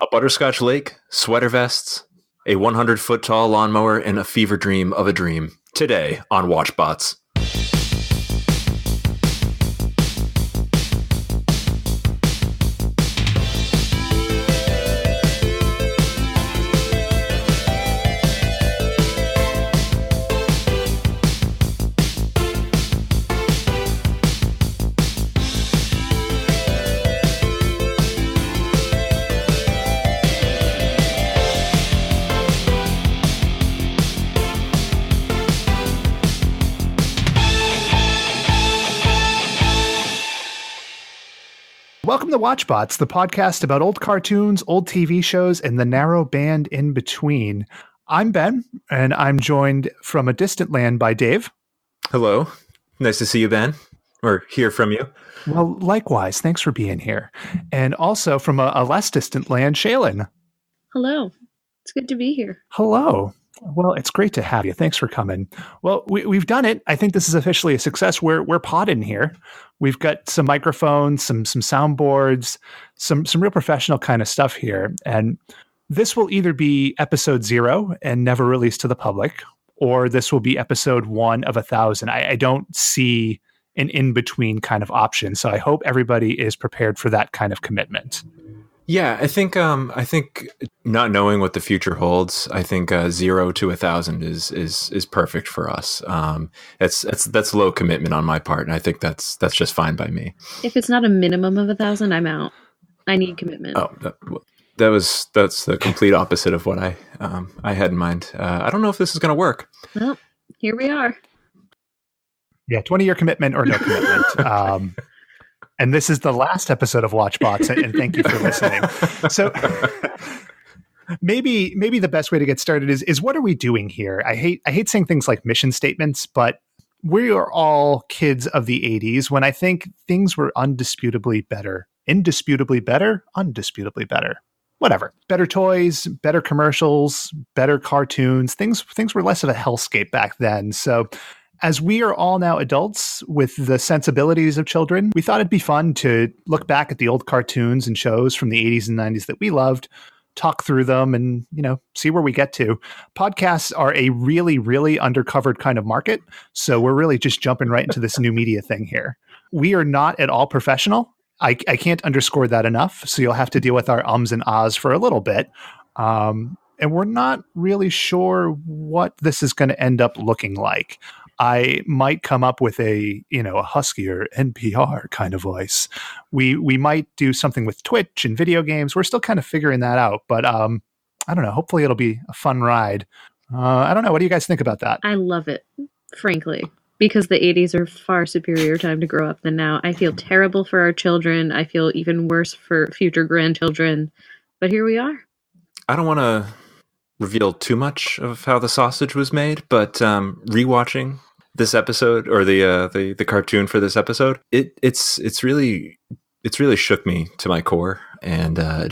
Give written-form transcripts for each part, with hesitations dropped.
A butterscotch lake, sweater vests, a 100-foot tall lawnmower, and a fever dream of a dream. Today on Watchbots. Welcome to Watchbots, the podcast about old cartoons, old TV shows, and the narrow band in between. I'm Ben, and I'm joined from a distant land by Dave. Hello. Nice to see you, Ben, or hear from you. Well, likewise. Thanks for being here. And also from a less distant land, Shaylin. Hello. It's good to be here. Hello. Well, it's great to have you. Thanks for coming. Well, we've done it. I think this is officially a success. We're podding here. We've got some microphones, some soundboards, some real professional kind of stuff here. And this will either be episode 0 and never released to the public, or this will be episode 1 of 1,000. I don't see an in-between kind of option. So I hope everybody is prepared for that kind of commitment. Yeah, I think not knowing what the future holds, I think 0 to 1,000 is perfect for us. That's low commitment on my part, and I think that's just fine by me. If it's not a minimum of 1,000, I'm out. I need commitment. Oh, that's the complete opposite of what I had in mind. I don't know if this is going to work. Well, here we are. Yeah, 20-year commitment or no commitment. And this is the last episode of Watchbots, and thank you for listening. So maybe the best way to get started is what are we doing here? I hate saying things like mission statements, but we are all kids of the 80s when I think things were undisputably better. Indisputably better? Undisputably better. Whatever. Better toys, better commercials, better cartoons. Things were less of a hellscape back then. So as we are all now adults with the sensibilities of children, we thought it'd be fun to look back at the old cartoons and shows from the 80s and 90s that we loved, talk through them, and, see where we get to. Podcasts are a really, really undercovered kind of market, so we're really just jumping right into this new media thing here. We are not at all professional. I can't underscore that enough, so you'll have to deal with our ums and ahs for a little bit. And we're not really sure what this is going to end up looking like. I might come up with a huskier NPR kind of voice. We might do something with Twitch and video games. We're still kind of figuring that out, but I don't know. Hopefully it'll be a fun ride. I don't know. What do you guys think about that? I love it, frankly, because the 80s are far superior time to grow up than now. I feel terrible for our children. I feel even worse for future grandchildren, but here we are. I don't want to reveal too much of how the sausage was made, but rewatching this episode or the cartoon for this episode, it's really shook me to my core, and it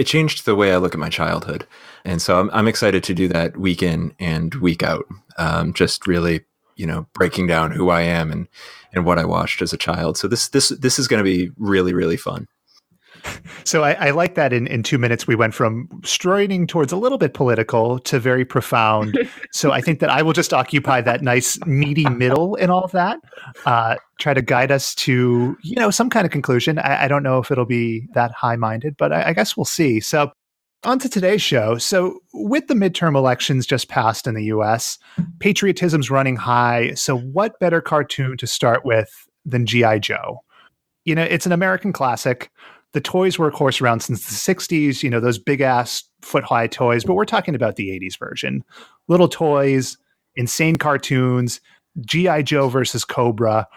changed the way I look at my childhood, and so I'm excited to do that week in and week out. Just really breaking down who I am and what I watched as a child. So this is going to be really, really fun. So I like that in 2 minutes we went from straining towards a little bit political to very profound. So I think that I will just occupy that nice meaty middle in all of that, try to guide us to, some kind of conclusion. I don't know if it'll be that high-minded, but I guess we'll see. So on to today's show. So with the midterm elections just passed in the U.S., patriotism's running high. So what better cartoon to start with than G.I. Joe? It's an American classic. The toys were, of course, around since the 60s, those big-ass foot-high toys, but we're talking about the 80s version. Little toys, insane cartoons, G.I. Joe versus Cobra.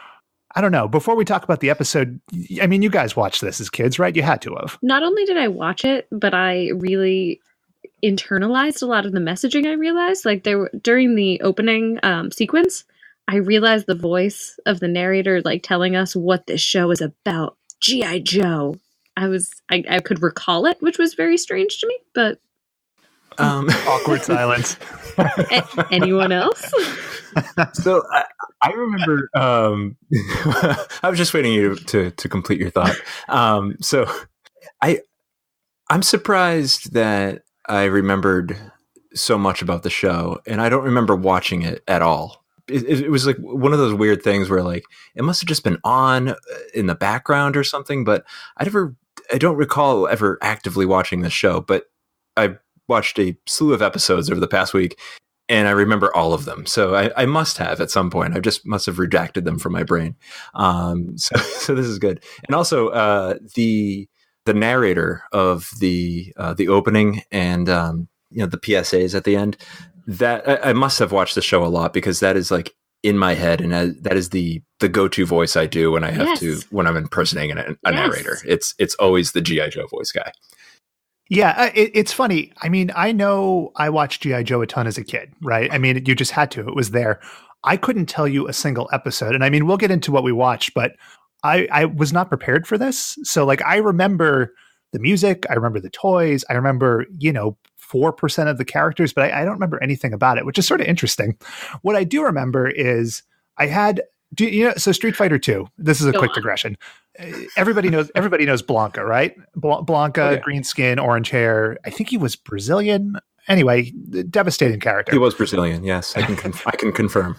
I don't know. Before we talk about the episode, you guys watched this as kids, right? You had to have. Not only did I watch it, but I really internalized a lot of the messaging I realized. Like, during the opening sequence, I realized the voice of the narrator, telling us what this show is about. G.I. Joe. I could recall it, which was very strange to me, but awkward silence. Anyone else? So I remember, I was just waiting you to complete your thought. So I'm surprised that I remembered so much about the show, and I don't remember watching it at all. It was like one of those weird things where like it must have just been on in the background or something, but I don't recall ever actively watching the show, but I watched a slew of episodes over the past week and I remember all of them. So I must have at some point. I just must have redacted them from my brain. So this is good. And also the narrator of the opening and the PSAs at the end, that I must have watched the show a lot because that is like in my head, and that is the go-to voice I do when I have when I'm impersonating a narrator. It's always the G.I. Joe voice guy. Yeah, it's funny. I mean, I know I watched G.I. Joe a ton as a kid, right? I mean, you just had to. It was there. I couldn't tell you a single episode. And I mean, we'll get into what we watched, but I was not prepared for this. So like, I remember the music. I remember the toys. I remember, 4% of the characters, but I don't remember anything about it, which is sort of interesting. What I do remember is so Street Fighter 2, this is a quick digression. Everybody knows Blanca, right? Blanca, green skin, orange hair. I think he was Brazilian. Anyway, devastating character. He was Brazilian. Yes, I can confirm.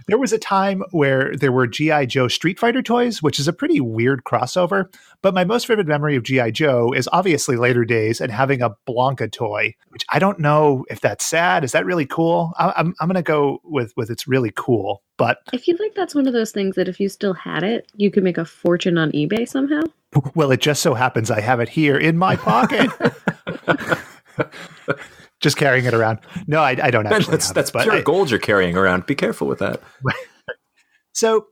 There was a time where there were G.I. Joe Street Fighter toys, which is a pretty weird crossover. But my most vivid memory of G.I. Joe is obviously later days and having a Blanca toy, which I don't know if that's sad. Is that really cool? I'm going to go with it's really cool. But I feel like that's one of those things that if you still had it, you could make a fortune on eBay somehow. Well, it just so happens I have it here in my pocket. Just carrying it around. No, I don't actually. That's pure gold you're carrying around. Be careful with that. So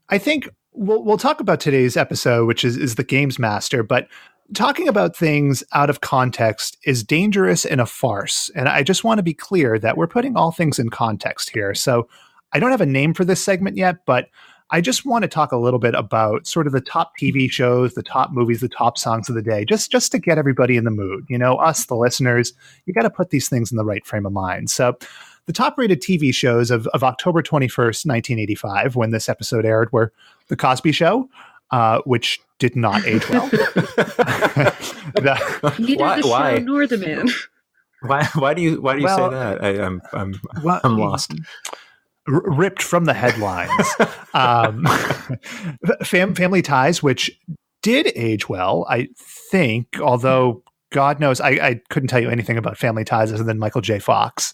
I think we'll talk about today's episode, which is the Gamemaster, but talking about things out of context is dangerous in a farce. And I just want to be clear that we're putting all things in context here. So I don't have a name for this segment yet, but I just want to talk a little bit about sort of the top TV shows, the top movies, the top songs of the day, just to get everybody in the mood. Us, the listeners, you got to put these things in the right frame of mind. So the top rated TV shows of October 21st, 1985, when this episode aired, were The Cosby Show, which did not age well. Neither the show nor the man. Why do you say that? I'm lost. Ripped from the headlines. Family Ties, which did age well, I think, although God knows I couldn't tell you anything about Family Ties other than Michael J. Fox.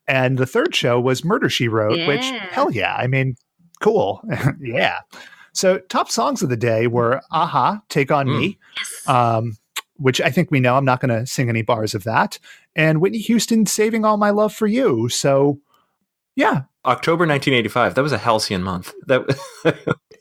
And the third show was Murder, She Wrote, which, hell yeah, I mean, cool. Yeah. So top songs of the day were Aha, Take On Me, which I think we know. I'm not going to sing any bars of that. And Whitney Houston, Saving All My Love for You. So, yeah. October 1985. That was a halcyon month.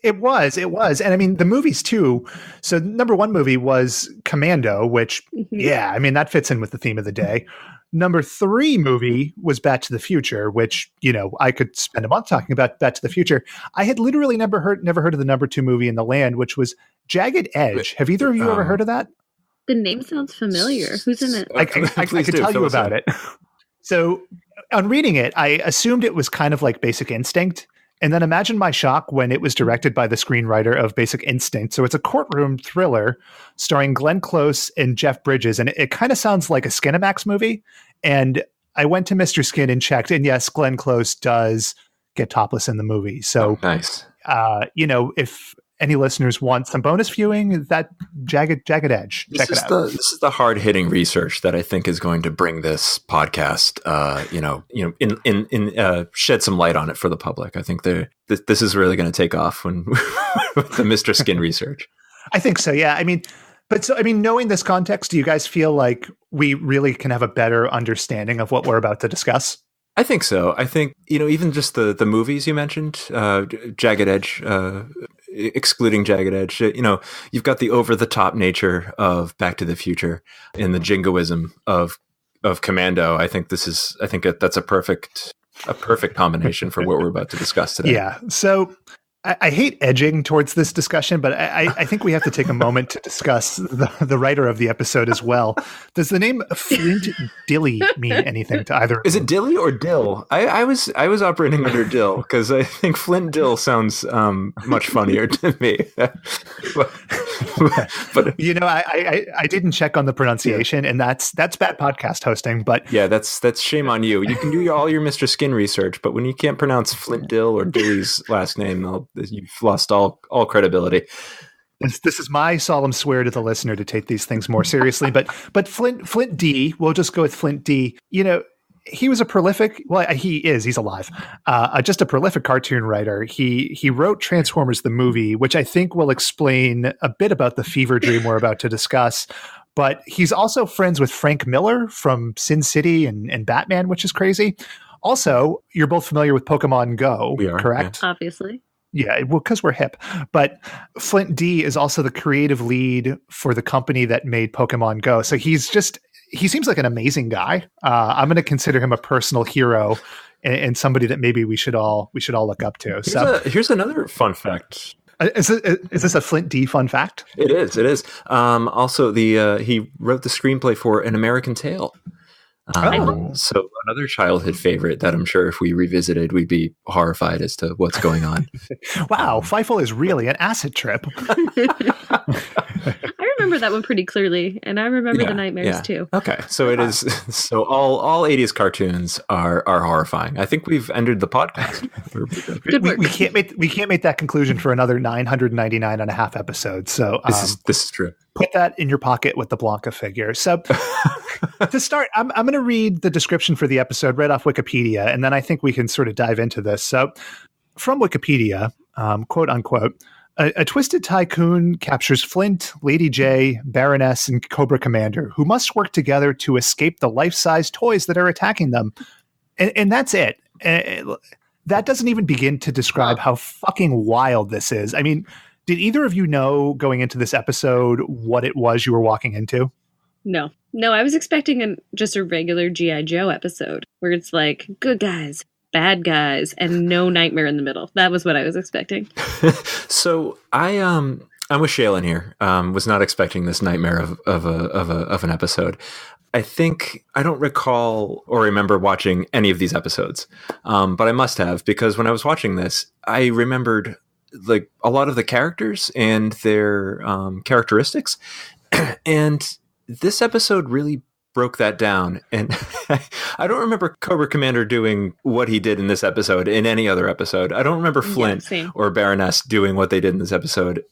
It was. And I mean, the movies too. So number one movie was Commando, which, I mean, that fits in with the theme of the day. Number 3 movie was Back to the Future, which, I could spend a month talking about Back to the Future. I had literally never heard of the number 2 movie in the land, which was Jagged Edge. Have either of you ever heard of that? The name sounds familiar. Who's in it? I could tell you about it. So on reading it, I assumed it was kind of like Basic Instinct. And then imagine my shock when it was directed by the screenwriter of Basic Instinct. So it's a courtroom thriller starring Glenn Close and Jeff Bridges. And it kind of sounds like a Skinamax movie. And I went to Mr. Skin and checked. And yes, Glenn Close does get topless in the movie. So, nice. If any listeners want some bonus viewing, that Jagged Edge. Check it out. This is the hard-hitting research that I think is going to bring this podcast, shed some light on it for the public. I think this is really going to take off when with the Mr. Skin research. I think so. Yeah. I mean, knowing this context, do you guys feel like we really can have a better understanding of what we're about to discuss? I think so. I think, even just the movies you mentioned, Jagged Edge, excluding Jagged Edge, you've got the over-the-top nature of Back to the Future and the jingoism of Commando. I think that's a perfect combination for what we're about to discuss today. Yeah. So I hate edging towards this discussion, but I think we have to take a moment to discuss the writer of the episode as well. Does the name Flint Dilly mean anything to either? Is it Dilly or Dill? I was operating under Dill because I think Flint Dill sounds much funnier to me. but I didn't check on the pronunciation, and that's bad podcast hosting. But yeah, that's shame on you. You can do all your Mr. Skin research, but when you can't pronounce Flint Dill or Dilly's last name, you've lost all credibility. This is my solemn swear to the listener to take these things more seriously. But Flint D, we'll just go with Flint D. He was a prolific. Well, he's alive. Just a prolific cartoon writer. He wrote Transformers the movie, which I think will explain a bit about the fever dream we're about to discuss. But he's also friends with Frank Miller from Sin City and Batman, which is crazy. Also, you're both familiar with Pokemon Go, we are, correct? Yeah. Obviously. Yeah, well, because we're hip. But Flint D is also the creative lead for the company that made Pokemon Go. So he seems like an amazing guy. I'm going to consider him a personal hero and somebody that maybe we should all look up to. Here's another fun fact. Is this a Flint D fun fact? It is. Also, he wrote the screenplay for An American Tale. So another childhood favorite that I'm sure if we revisited, we'd be horrified as to what's going on. Wow, Feifel is really an acid trip. I remember that one pretty clearly, and I remember the nightmares too. Okay, so it is. So all 80s cartoons are horrifying. I think we've ended the podcast. we can't make that conclusion for another 999 and a half episodes. So this is true. Put that in your pocket with the Blanca figure. So to start, I'm going to read the description for the episode right off Wikipedia, and then I think we can sort of dive into this. So from Wikipedia, quote unquote, a twisted tycoon captures Flint, Lady J, Baroness, and Cobra Commander, who must work together to escape the life-size toys that are attacking them. And that's it. That doesn't even begin to describe how fucking wild this is. I mean, did either of you know going into this episode what it was you were walking into? No, I was expecting just a regular G.I. Joe episode where it's like good guys, bad guys, and no nightmare in the middle. That was what I was expecting. So I'm with Shaylin here. Was not expecting this nightmare of an episode. I think I don't recall or remember watching any of these episodes, but I must have, because when I was watching this, I remembered like a lot of the characters and their characteristics, and this episode really broke that down. And I don't remember Cobra Commander doing what he did in this episode in any other episode. I don't remember Flint or Baroness doing what they did in this episode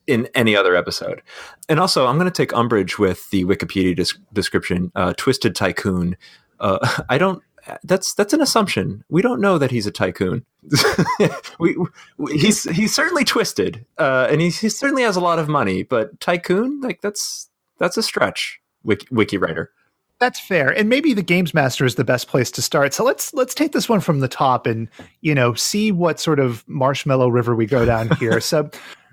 in any other episode. And also, I'm going to take umbrage with the Wikipedia description, Twisted Tycoon. That's an assumption. We don't know that he's a tycoon. He's certainly twisted, and he certainly has a lot of money. But tycoon, like that's a stretch. Wiki writer. That's fair, and maybe the Gamemaster is the best place to start. So let's take this one from the top and see what sort of marshmallow river we go down here. So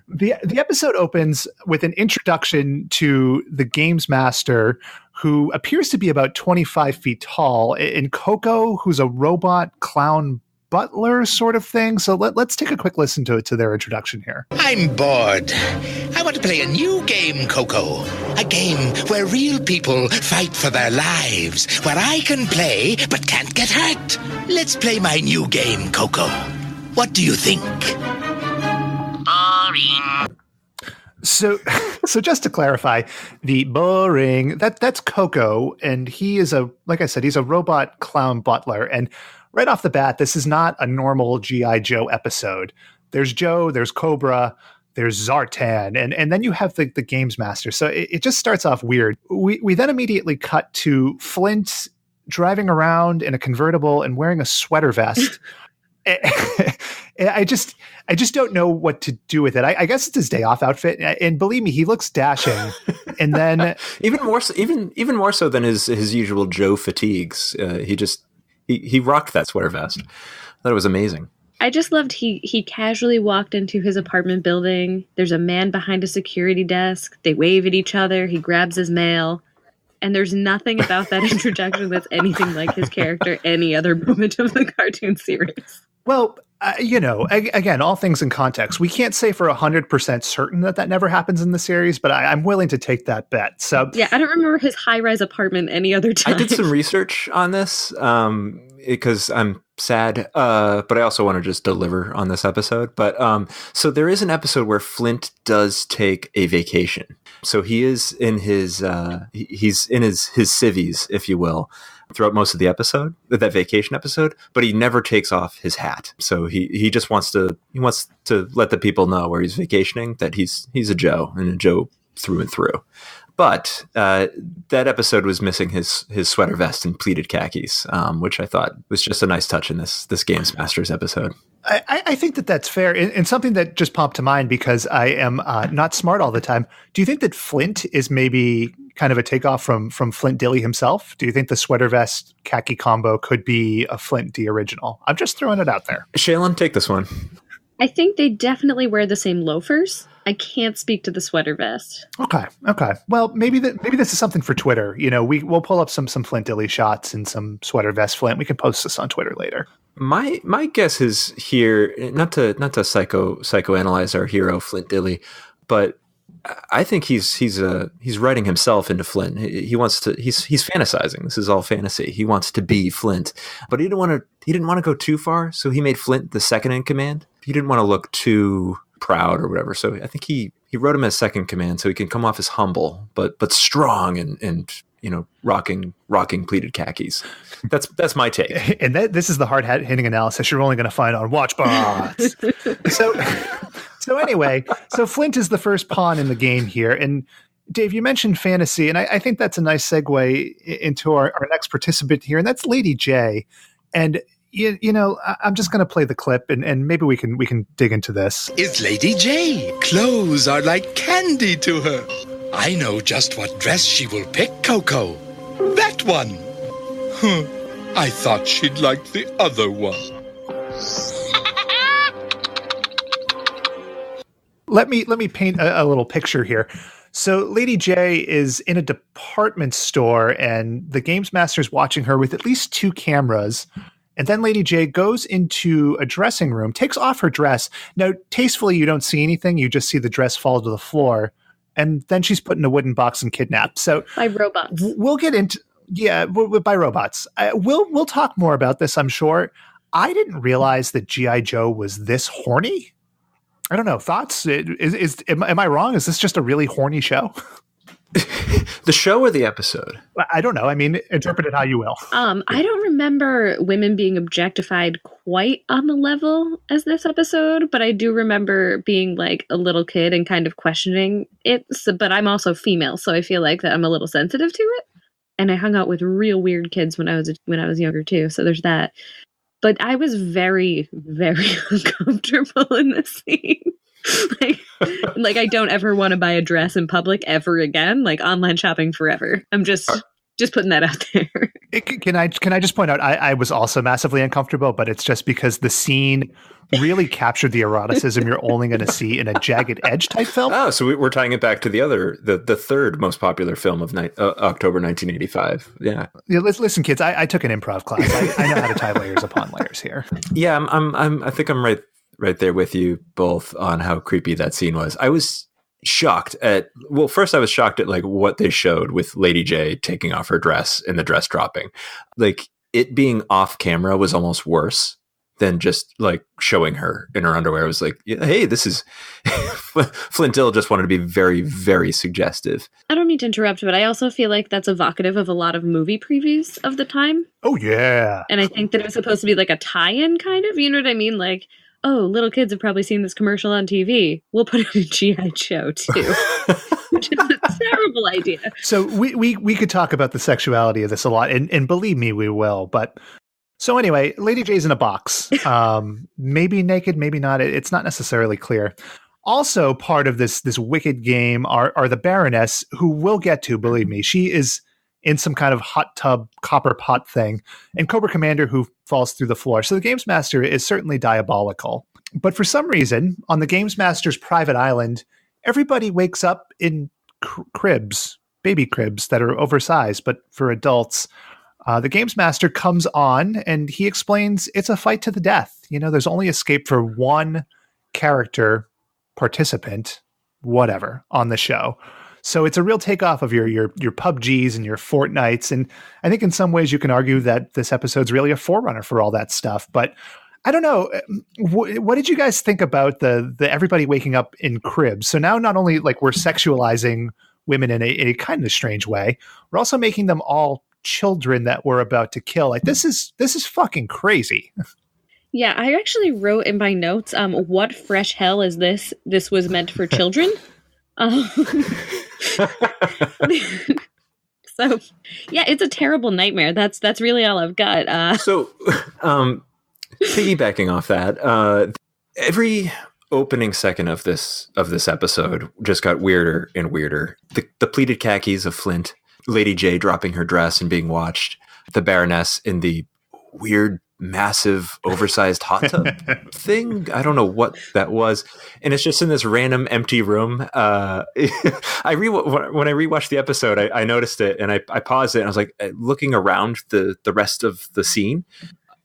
the episode opens with an introduction to the Gamemaster, who appears to be about 25 feet tall, and Coco, who's a robot clown butler sort of thing. So let's take a quick listen to their introduction here. I'm bored. I want to play a new game, Coco. A game where real people fight for their lives, where I can play but can't get hurt. Let's play my new game, Coco. What do you think? Boring. So just to clarify, the boring, that's Coco, and he is like I said, he's a robot clown butler. And right off the bat, this is not a normal G.I. Joe episode. There's Joe, there's Cobra, there's Zartan, and then you have the Gamemaster. So it just starts off weird. We then immediately cut to Flint driving around in a convertible and wearing a sweater vest. I just don't know what to do with it. I guess it's his day off outfit, and believe me, he looks dashing. And then even more so than his usual Joe fatigues. He rocked that sweater vest. I thought it was amazing. I just loved he casually walked into his apartment building. There's a man behind a security desk. They wave at each other. He grabs his mail. And there's nothing about that introduction that's anything like his character any other moment of the cartoon series. Well, Again, all things in context. We can't say for 100% certain that never happens in the series, but I'm willing to take that bet. So yeah, I don't remember his high-rise apartment any other time. I did some research on this because I'm sad, but I also want to just deliver on this episode. But so there is an episode where Flint does take a vacation. So he is in his he's in his civvies, if you will, throughout most of the episode, that vacation episode, but he never takes off his hat. So he just wants to let the people know where he's vacationing that he's a Joe, and a Joe through and through. But that episode was missing his sweater vest and pleated khakis, which I thought was just a nice touch in this Gamemaster's episode. I think that's fair. And something that just popped to mind, because I am not smart all the time. Do you think that Flint is maybe kind of a takeoff from Flint Dilley himself? Do you think the sweater vest khaki combo could be a Flint D original? I'm just throwing it out there. Shaylin, take this one. I think they definitely wear the same loafers. I can't speak to the sweater vest. Okay. Well, maybe this is something for Twitter. We'll pull up some Flint Dilley shots and some sweater vest Flint. We can post this on Twitter later. My guess is here, not to psychoanalyze our hero Flint Dilley, but I think he's writing himself into Flint. He's fantasizing. This is all fantasy. He wants to be Flint, but he didn't want to go too far, so he made Flint the second in command. He didn't want to look too proud or whatever, so I think he wrote him as second in command so he can come off as humble but strong and rocking pleated khakis. That's my take. And this is the hard hitting analysis you're only going to find on Watchbots. So anyway, Flint is the first pawn in the game here. And Dave, you mentioned fantasy, and I think that's a nice segue into our next participant here, and that's Lady J. And I'm just going to play the clip, and maybe we can dig into this. It's Lady J. Clothes are like candy to her. I know just what dress she will pick, Coco. That one. I thought she'd like the other one. Let me paint a little picture here. So Lady J is in a department store, and the Gamemaster's watching her with at least two cameras. And then Lady J goes into a dressing room, takes off her dress. Now, tastefully, you don't see anything. You just see the dress fall to the floor. And then she's put in a wooden box and kidnapped. So by robots. We'll get into by robots. We'll talk more about this, I'm sure. I didn't realize that G.I. Joe was this horny. I don't know. Thoughts? Am I wrong? Is this just a really horny show? The show or the episode? I don't know. I mean, interpret it how you will. I don't remember women being objectified quite on the level as this episode, but I do remember being like a little kid and kind of questioning it. But I'm also female, so I feel like that I'm a little sensitive to it. And I hung out with real weird kids when I was younger too. So there's that. But I was very, very uncomfortable in this scene. like I don't ever want to buy a dress in public ever again. Like online shopping forever. I'm just putting that out there. Can I just point out I was also massively uncomfortable, but it's just because the scene really captured the eroticism you're only going to see in a Jagged Edge type film. Oh, so we're tying it back to the third most popular film of October 1985. Yeah. Listen, kids, I took an improv class. I know how to tie layers upon layers here. Yeah, I think I'm right there with you both on how creepy that scene was. I was shocked at like what they showed with Lady J taking off her dress and the dress dropping. Like it being off camera was almost worse than just like showing her in her underwear. It was like, hey, this is Flint Dilley just wanted to be very, very suggestive. I don't mean to interrupt, but I also feel like that's evocative of a lot of movie previews of the time. Oh yeah. And I think that it was supposed to be like a tie-in kind of, you know what I mean? Like, oh, little kids have probably seen this commercial on TV. We'll put it in G.I. Joe too. Which is a terrible idea. So we could talk about the sexuality of this a lot, and believe me, we will. But so anyway, Lady J's in a box. Maybe naked, maybe not. It's not necessarily clear. Also, part of this wicked game are the Baroness, who we'll get to, believe me. She is in some kind of hot tub copper pot thing, and Cobra Commander, who falls through the floor. So the Gamemaster is certainly diabolical. But for some reason, on the Gamemaster's private island, everybody wakes up in cribs, baby cribs that are oversized, but for adults. The games master comes on and he explains it's a fight to the death. There's only escape for one character participant, whatever, on the show. So it's a real takeoff of your PUBGs and your Fortnites. And I think in some ways you can argue that this episode's really a forerunner for all that stuff. But I don't know. What did you guys think about the everybody waking up in cribs? So now not only like we're sexualizing women in a kind of strange way, we're also making them all children that we're about to kill. Like this is fucking crazy. Yeah, I actually wrote in my notes, what fresh hell is this? This was meant for children. So yeah, it's a terrible nightmare. That's really all I've got. Piggybacking off that, every opening second of this episode just got weirder and weirder. The pleated khakis of Flint, Lady J dropping her dress and being watched, the Baroness in the weird, massive, oversized hot tub thing. I don't know what that was, and it's just in this random empty room. When I rewatched the episode, I noticed it and I paused it and I was like looking around the rest of the scene.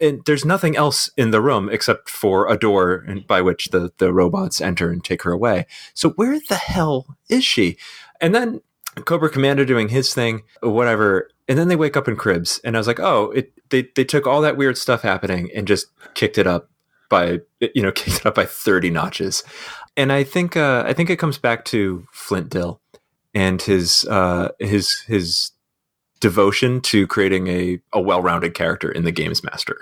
And there's nothing else in the room except for a door by which the robots enter and take her away. So where the hell is she? And then Cobra Commander doing his thing, whatever. And then they wake up in cribs. And I was like, oh, they took all that weird stuff happening and just kicked it up by 30 notches. And I think it comes back to Flint Dill and his devotion to creating a well-rounded character in the Games Master.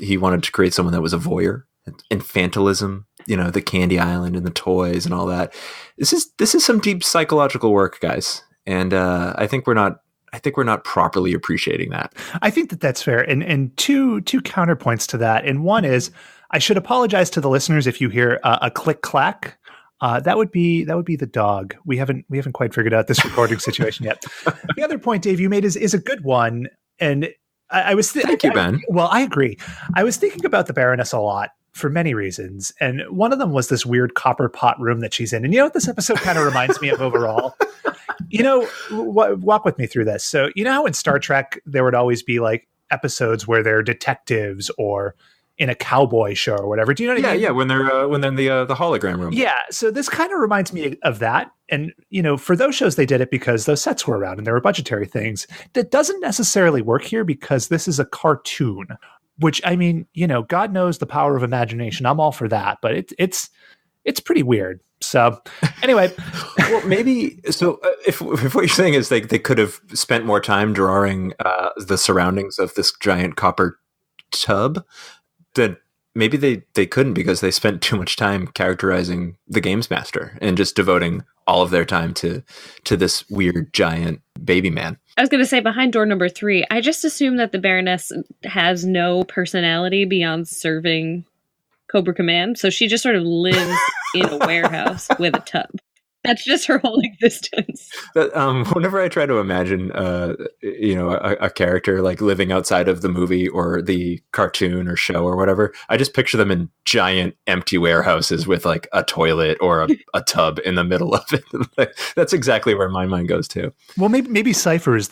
He wanted to create someone that was a voyeur, infantilism, the Candy Island and the toys and all that. This is some deep psychological work, guys. And I think we're not properly appreciating that. I think that's fair. And two counterpoints to that. And one is I should apologize to the listeners if you hear a click clack. That would be the dog. We haven't quite figured out this recording situation yet. The other point, Dave, you made is a good one, and I was thank you, Ben. Well, I agree. I was thinking about the Baroness a lot for many reasons, and one of them was this weird copper pot room that she's in. And what this episode kind of reminds me of overall. Walk with me through this. So how in Star Trek there would always be like episodes where they're detectives or in a cowboy show or whatever. Do you know what I mean? Yeah. When they're in the hologram room. Yeah. So this kind of reminds me of that. And, for those shows, they did it because those sets were around and there were budgetary things. That doesn't necessarily work here because this is a cartoon, which, I mean, God knows the power of imagination. I'm all for that, but it's pretty weird. So anyway, well, maybe so. If what you're saying is they could have spent more time drawing the surroundings of this giant copper tub, that maybe they couldn't because they spent too much time characterizing the Games Master and just devoting all of their time to this weird giant baby man. I was going to say, behind door number 3, I just assume that the Baroness has no personality beyond serving Cobra Command, so she just sort of lives in a warehouse with a tub. That's just her whole existence. Whenever I try to imagine, a character like living outside of the movie or the cartoon or show or whatever, I just picture them in giant empty warehouses with like a toilet or a tub in the middle of it. That's exactly where my mind goes to. Well, maybe Cypher is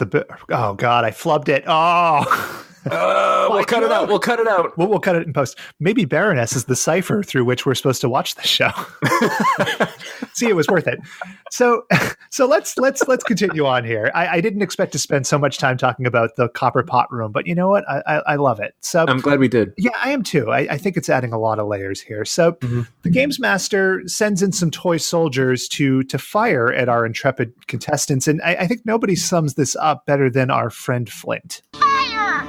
oh God, I flubbed it. Oh. We'll cut it out. We'll cut it out. We'll cut it in post. Maybe Baroness is the cipher through which we're supposed to watch the show. See, it was worth it. So let's continue on here. I didn't expect to spend so much time talking about the copper pot room, but you know what? I love it. So I'm glad we did. Yeah, I am too. I think it's adding a lot of layers here. So The Games Master sends in some toy soldiers to fire at our intrepid contestants, and I think nobody sums this up better than our friend Flint. Fire!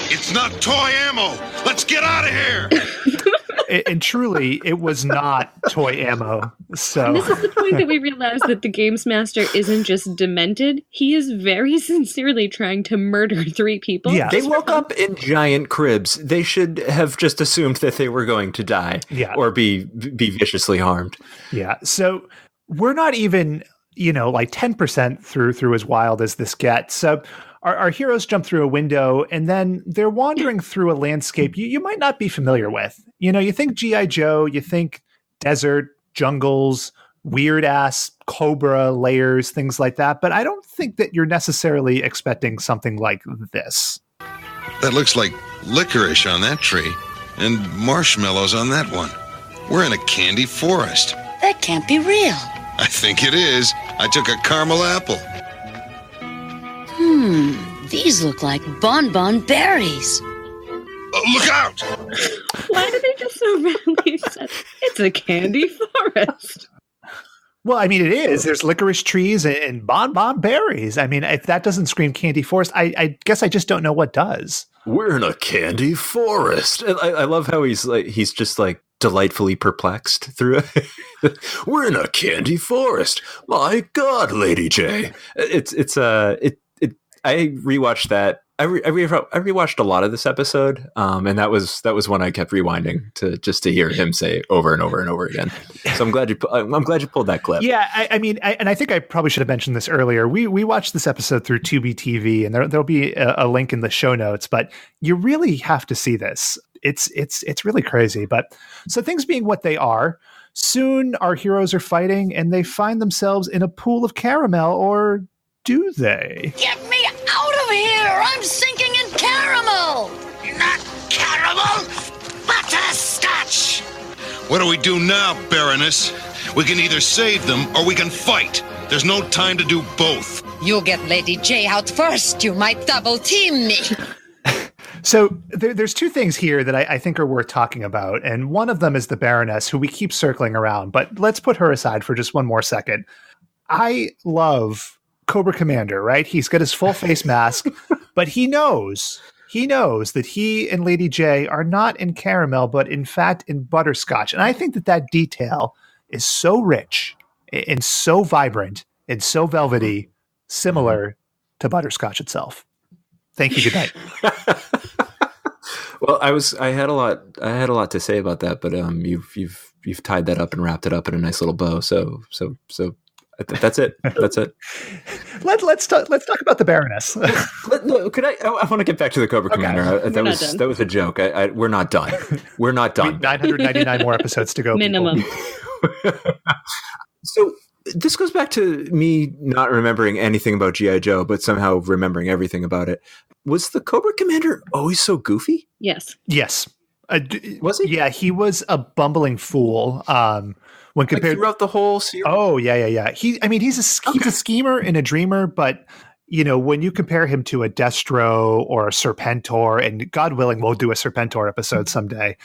It's not toy ammo. Let's get out of here. And truly, it was not toy ammo. So and this is the point that we realize that the Games Master isn't just demented. He is very sincerely trying to murder 3 people. Yeah. They woke up in giant cribs. They should have just assumed that they were going to die or be viciously harmed. Yeah. So we're not even, like 10% through as wild as this gets. So our heroes jump through a window, and then they're wandering through a landscape you might not be familiar with. You think G.I. Joe, you think desert, jungles, weird ass Cobra layers, things like that. But I don't think that you're necessarily expecting something like this. That looks like licorice on that tree and marshmallows on that one. We're in a candy forest. That can't be real. I think it is. I took a caramel apple. These look like bonbon berries. Look out! Why do they just so randomly say it's a candy forest? Well, I mean, it is. There's licorice trees and bonbon berries. I mean, if that doesn't scream candy forest, I guess I just don't know what does. We're in a candy forest. I love how he's just like delightfully perplexed through it. We're in a candy forest. My God, Lady J. I rewatched that. I rewatched a lot of this episode, and that was one I kept rewinding to hear him say over and over and over again. So I'm glad you pulled that clip. Yeah, I think I probably should have mentioned this earlier. We watched this episode through Tubi TV, and there'll be a link in the show notes. But you really have to see this. It's really crazy. But so things being what they are, soon our heroes are fighting, and they find themselves in a pool of caramel, or do they? Get me out of here! I'm sinking in caramel! Not caramel, butterscotch! What do we do now, Baroness? We can either save them or we can fight. There's no time to do both. You get Lady J out first. You might double team me. So there's two things here that I think are worth talking about. And one of them is the Baroness, who we keep circling around. But let's put her aside for just one more second. I love Cobra Commander, right? He's got his full face mask, but he knows that he and Lady J are not in caramel, but in fact in butterscotch. And I think that detail is so rich and so vibrant and so velvety, similar to butterscotch itself. Thank you. Good night. Well, I had a lot to say about that, but you've tied that up and wrapped it up in a nice little bow. So that's it. That's it. Let's talk about the Baroness. Could I want to get back to the Cobra Commander. That was a joke. We're not done. We're not done. 999 more episodes to go. Minimum. So this goes back to me not remembering anything about G.I. Joe, but somehow remembering everything about it. Was the Cobra Commander always so goofy? Yes. Was he? Yeah, he was a bumbling fool. When compared throughout the whole series. Oh yeah. He's a schemer and a dreamer, but when you compare him to a Destro or a Serpentor, and God willing, we'll do a Serpentor episode someday.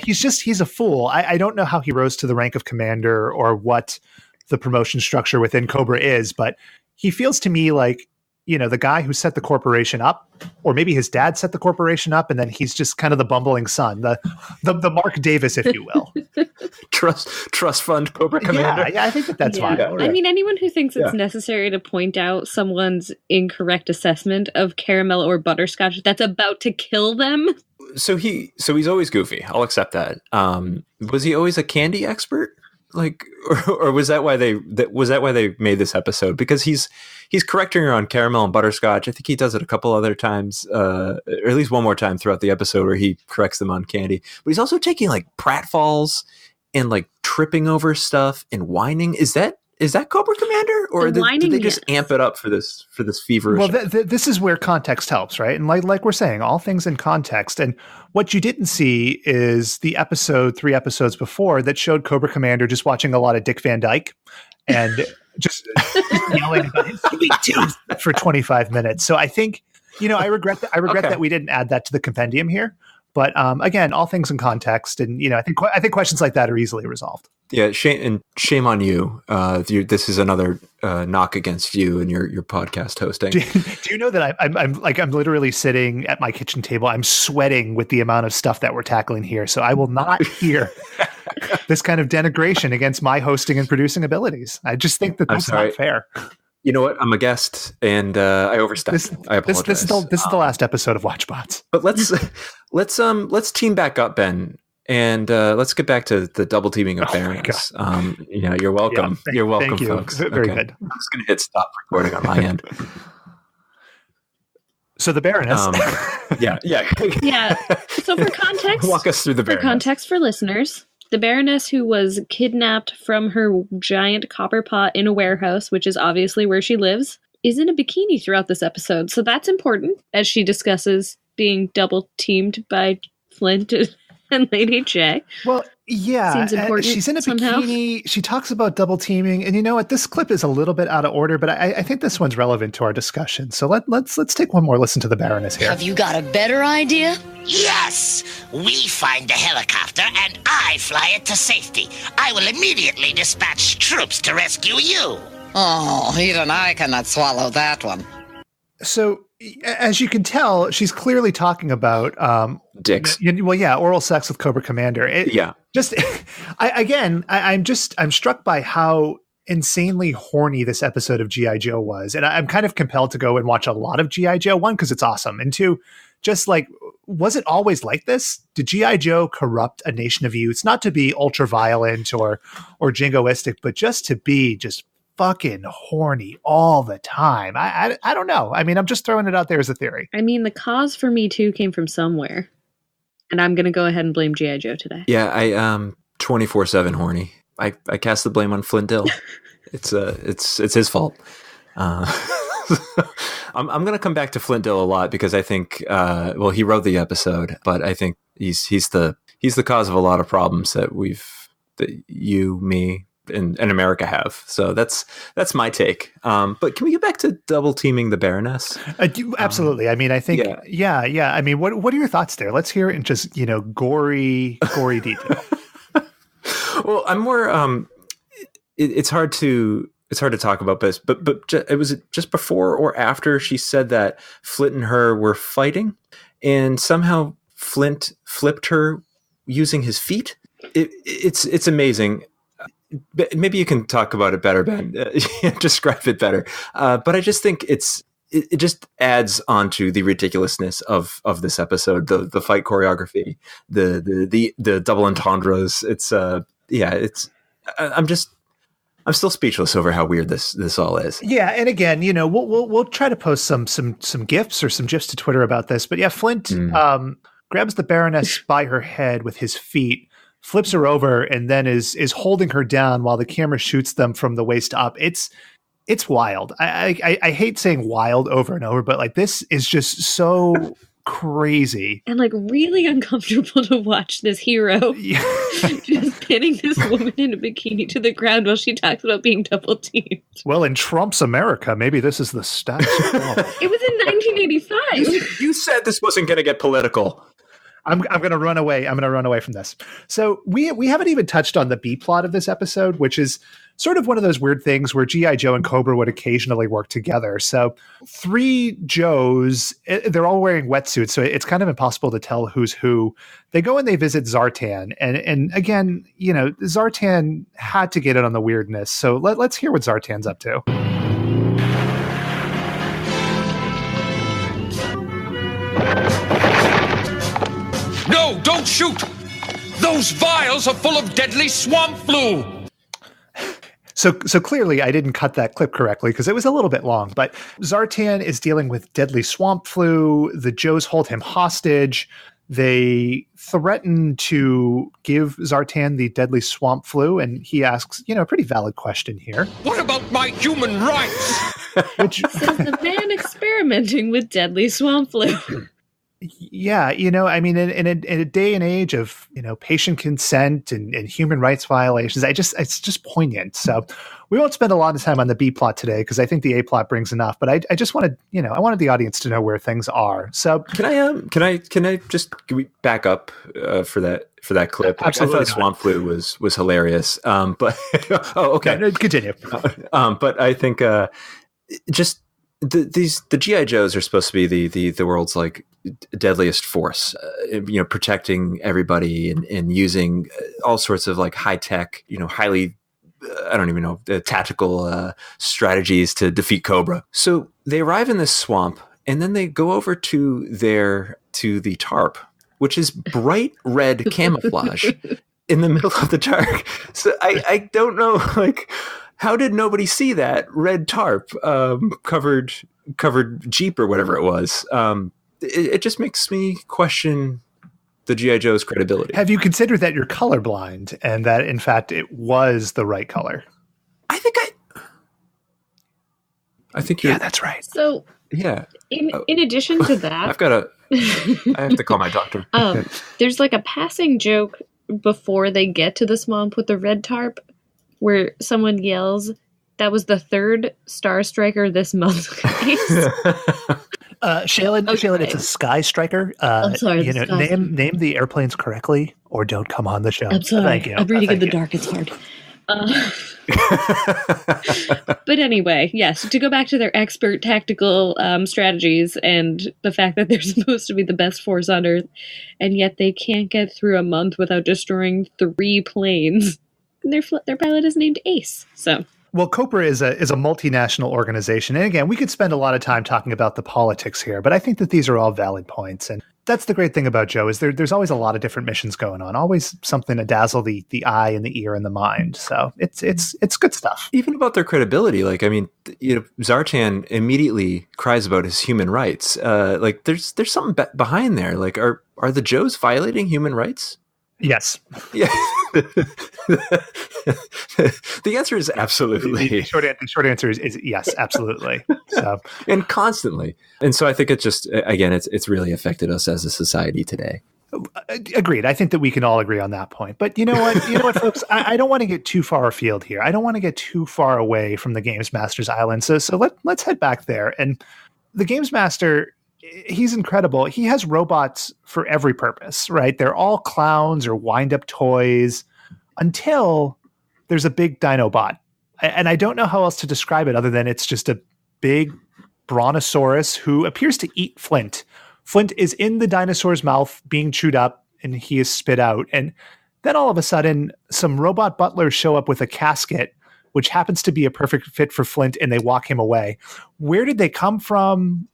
He's a fool. I don't know how he rose to the rank of commander or what the promotion structure within Cobra is, but he feels to me like the guy who set the corporation up, or maybe his dad set the corporation up, and then he's just kind of the bumbling son, the Mark Davis, if you will. Trust fund Cobra Commander. Yeah, I think that's fine. Yeah. I mean, anyone who thinks it's necessary to point out someone's incorrect assessment of caramel or butterscotch that's about to kill them. So he's always goofy. I'll accept that. Was he always a candy expert? Or was that why they made this episode? Because he's correcting her on caramel and butterscotch. I think he does it a couple other times, or at least one more time throughout the episode where he corrects them on candy. But he's also taking pratfalls and tripping over stuff and whining. Is that Cobra Commander, or did they just amp it up for this feverish? Well, this is where context helps, right? And like we're saying, all things in context. And what you didn't see is the episode 3 episodes before that showed Cobra Commander just watching a lot of Dick Van Dyke and just yelling about his sweet tooth for 25 minutes. So I think I regret that we didn't add that to the compendium here. But again, all things in context, and I think questions like that are easily resolved. Yeah, shame on you. This is another knock against you and your podcast hosting. Do you know that I'm literally sitting at my kitchen table? I'm sweating with the amount of stuff that we're tackling here. So I will not hear this kind of denigration against my hosting and producing abilities. I just think that's not fair. You know what? I'm a guest, and I overstepped. I apologize. This is the last episode of Watchbots. But let's team back up, Ben, and let's get back to the double teaming of Barons. You're welcome. Yeah, you're welcome, thank you. folks. Very good. I'm just going to hit stop recording on my end. So the Baroness. Yeah. So for context, walk us through the Baroness. For context for listeners, The Baroness, who was kidnapped from her giant copper pot in a warehouse, which is obviously where she lives, is in a bikini throughout this episode. So that's important as she discusses being double teamed by Flint and Lady J. Well, yeah, Seems important she's in a somehow. bikini. She talks about double teaming, and you know what? This clip is a little bit out of order, but I think this one's relevant to our discussion. So let's take one more listen to the Baroness here. Have you got a better idea? Yes! We find the helicopter and I fly it to safety. I will immediately dispatch troops to rescue you. Oh, even I cannot swallow that one. So, as you can tell, she's clearly talking about Dicks. oral sex with Cobra Commander. I'm struck by how insanely horny this episode of G.I. Joe was, and I'm kind of compelled to go and watch a lot of G.I. Joe. One, because it's awesome, and two, just like, was it always like this? Did G.I. Joe corrupt a nation of youths? Not to be ultra violent or jingoistic, but just to be just fucking horny all the time. I don't know. I mean, I'm just throwing it out there as a theory. I mean, the cause for Me Too came from somewhere. And I'm going to go ahead and blame G.I. Joe today. Yeah, I 24/7 horny. I cast the blame on Flint Dill. It's his fault. I'm going to come back to Flint Dill a lot because I think he wrote the episode, but I think he's the cause of a lot of problems that you, me, and America have. So that's my take. But can we get back to double teaming the Baroness? Absolutely. I mean, I think, yeah. I mean, what are your thoughts there? Let's hear it in just, gory detail. Well, I'm more, it's hard to talk about this, but it was just before or after she said that Flint and her were fighting, and somehow Flint flipped her using his feet. It's amazing. Maybe you can talk about it better, Ben. Describe it better. But I just think it just adds onto the ridiculousness of this episode. The fight choreography, the double entendres. I'm still speechless over how weird this all is. Yeah, and again, we'll try to post some gifs or some gifs to Twitter about this. But yeah, Flint grabs the Baroness by her head with his feet, flips her over, and then is holding her down while the camera shoots them from the waist up. It's wild. I hate saying wild over and over, but like, this is just so crazy and like really uncomfortable to watch this hero just pinning this woman in a bikini to the ground while she talks about being double teamed. Well, in Trump's America, maybe this is the status quo. It was in 1985. You said this wasn't going to get political. I'm going to run away. I'm going to run away from this. So we haven't even touched on the B plot of this episode, which is sort of one of those weird things where G.I. Joe and Cobra would occasionally work together. So 3 Joes, they're all wearing wetsuits, so it's kind of impossible to tell who's who. They go and they visit Zartan. And again, Zartan had to get in on the weirdness. So let's hear what Zartan's up to. No, don't shoot! Those vials are full of deadly swamp flu! So clearly I didn't cut that clip correctly because it was a little bit long, but Zartan is dealing with deadly swamp flu. The Joes hold him hostage. They threaten to give Zartan the deadly swamp flu, and he asks, a pretty valid question here. What about my human rights? Which says the man experimenting with deadly swamp flu. Yeah, I mean, in a day and age of, patient consent and human rights violations, it's just poignant. So we won't spend a lot of time on the B plot today because I think the A plot brings enough. But I just wanted, I wanted the audience to know where things are. So can we back up for that clip? Absolutely. I thought swamp flu was hilarious. But okay, no, continue. But I think just the G.I. Joes are supposed to be the world's like deadliest force, protecting everybody and using all sorts of like high tech, highly, I don't even know, tactical strategies to defeat Cobra. So they arrive in this swamp and then they go over to the tarp, which is bright red camouflage in the middle of the dark. So I don't know, like, how did nobody see that red tarp covered Jeep or whatever it was? It just makes me question the G.I. Joe's credibility. Have you considered that you're colorblind and that, in fact, it was the right color? I think you're... Yeah, that's right. So, yeah. In addition to that... I have to call my doctor. There's like a passing joke before they get to the swamp with the red tarp where someone yells, "That was the third Star Striker this month." Shaylin, it's a Sky Striker. I'm sorry. Name the airplanes correctly, or don't come on the show. I'm sorry. Thank you. I'm reading in the dark. It's hard. But anyway, yes, to go back to their expert tactical strategies and the fact that they're supposed to be the best force on Earth, and yet they can't get through a month without destroying 3 planes. And their pilot is named Ace. So. Well, Cobra is a multinational organization. And again, we could spend a lot of time talking about the politics here, but I think that these are all valid points. And that's the great thing about Joe is there's always a lot of different missions going on, always something to dazzle the eye and the ear and the mind. So it's good stuff. Even about their credibility, Zartan immediately cries about his human rights. There's something behind there. Like, are the Joes violating human rights? Yes. Yeah. The answer is absolutely. The short answer is yes, absolutely. So and constantly. And so I think it's just, again, it's really affected us as a society today. Agreed. I think that we can all agree on that point. But you know what, folks? I don't want to get too far afield here. I don't want to get too far away from the Gamemaster's island. So let's head back there. And the Gamemaster, he's incredible. He has robots for every purpose, right? They're all clowns or wind-up toys until there's a big Dinobot. And I don't know how else to describe it other than it's just a big brontosaurus who appears to eat Flint. Flint is in the dinosaur's mouth being chewed up and he is spit out. And then all of a sudden, some robot butlers show up with a casket, which happens to be a perfect fit for Flint, and they walk him away. Where did they come from?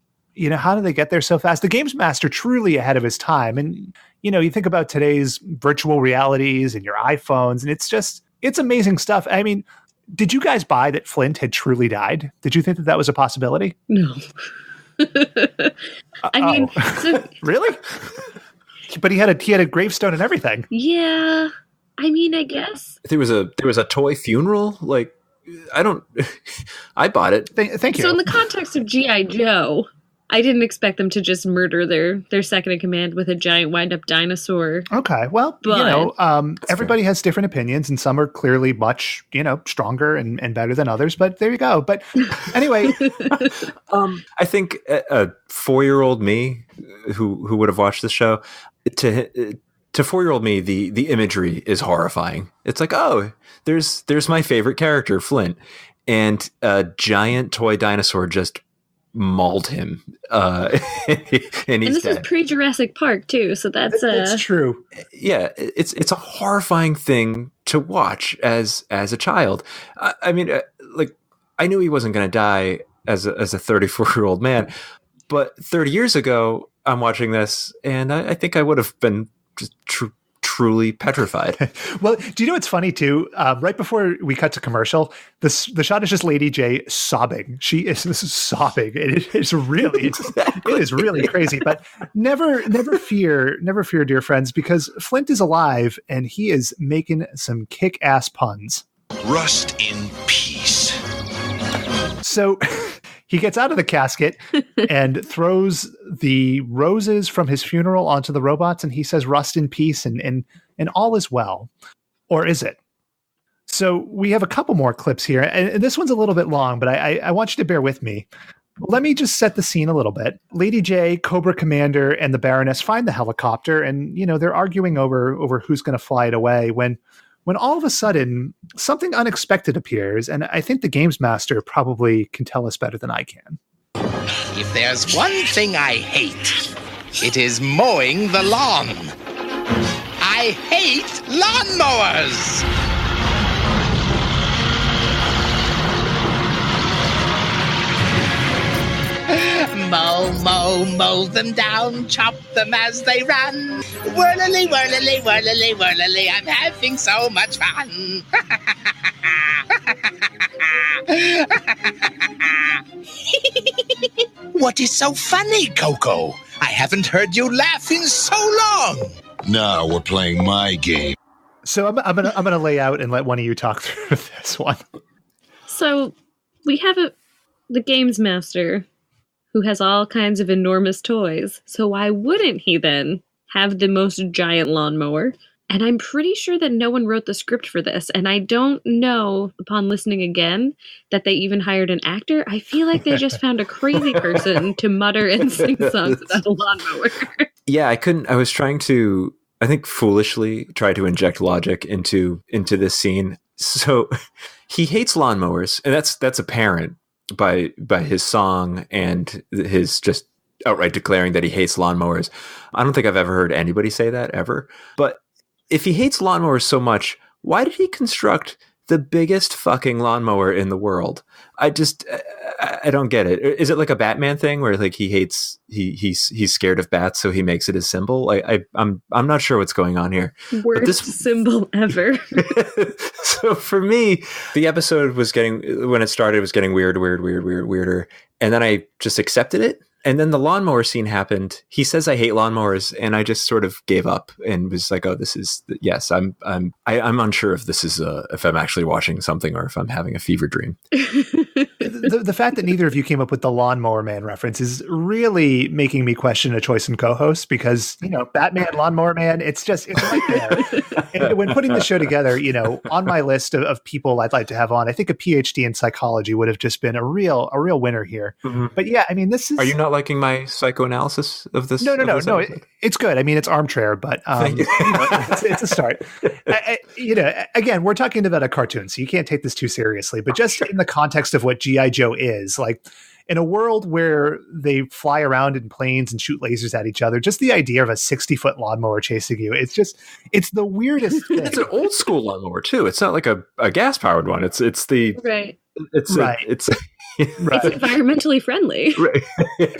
How did they get there so fast? The Gamemaster truly ahead of his time. And, you think about today's virtual realities and your iPhones, and it's amazing stuff. I mean, did you guys buy that Flint had truly died? Did you think that was a possibility? No. Really? But he had a gravestone and everything. Yeah. I mean, I guess. There was a toy funeral. Like, I bought it. Thank you. So in the context of G.I. Joe, I didn't expect them to just murder their second in command with a giant wind-up dinosaur. Okay, well, everybody has different opinions, and some are clearly much, stronger and better than others. But there you go. But anyway, I think a 4-year-old me who would have watched the show, to 4-year-old me, the imagery is horrifying. It's like, oh, there's my favorite character, Flint, and a giant toy dinosaur just mauled him, and this was pre-Jurassic Park too, so that's true. Yeah, it's a horrifying thing to watch as a child. I mean, I knew he wasn't going to die as a 34-year-old man, but 30 years ago, I'm watching this, and I think I would have been just truly petrified. Well, do you know what's funny too? Right before we cut to commercial, the shot is just Lady J sobbing. She is sobbing. It is really crazy. But never fear, dear friends, because Flint is alive and he is making some kick-ass puns. Rust in peace. So he gets out of the casket and throws the roses from his funeral onto the robots, and he says, "Rust in peace," and all is well. Or is it? So we have a couple more clips here, and this one's a little bit long, but I want you to bear with me. Let me just set the scene a little bit. Lady J, Cobra Commander, and the Baroness find the helicopter, and they're arguing over who's going to fly it away when all of a sudden something unexpected appears, and I think the Gamemaster probably can tell us better than I can. If there's one thing I hate, it is mowing the lawn. I hate lawnmowers! Mow them down, chop them as they run. Whirlily, whirlily, whirlily, whirlily, I'm having so much fun. What is so funny, Coco? I haven't heard you laugh in so long. Now we're playing my game. So I'm gonna lay out and let one of you talk through this one. So we have the Gamemaster who has all kinds of enormous toys. So why wouldn't he then have the most giant lawnmower? And I'm pretty sure that no one wrote the script for this. And I don't know, upon listening again, that they even hired an actor. I feel like they just found a crazy person to mutter and sing songs about a lawnmower. Yeah, I was trying to, I think foolishly, try to inject logic into this scene. So he hates lawnmowers, and that's apparent by his song and his just outright declaring that he hates lawnmowers. I don't think I've ever heard anybody say that ever. But if he hates lawnmowers so much, why did he construct the biggest fucking lawnmower in the world? I don't get it. Is it like a Batman thing where like he's scared of bats, so he makes it his symbol? I'm not sure what's going on here. Worst symbol ever. So for me, the episode when it started was getting weirder, and then I just accepted it. And then the lawnmower scene happened. He says, "I hate lawnmowers," and I just sort of gave up and was like, "Oh, this is yes." I'm unsure if this is if I'm actually watching something or if I'm having a fever dream. The fact that neither of you came up with the Lawnmower Man reference is really making me question a choice in co-hosts because Batman, Lawnmower Man, it's right there. And when putting the show together, on my list of people I'd like to have on, I think a PhD in psychology would have just been a real winner here. Mm-hmm. But yeah, I mean, this is. Are you not liking my psychoanalysis of this? No. It's good. I mean, it's armchair, but it's a start. Again, we're talking about a cartoon, so you can't take this too seriously. But just in the context of what G.I. Joe is, like in a world where they fly around in planes and shoot lasers at each other, just the idea of a 60-foot lawnmower chasing you, it's the weirdest thing. It's an old school lawnmower too. It's not like a gas powered one. It's the right. It's right. It's Right. It's environmentally friendly. Right.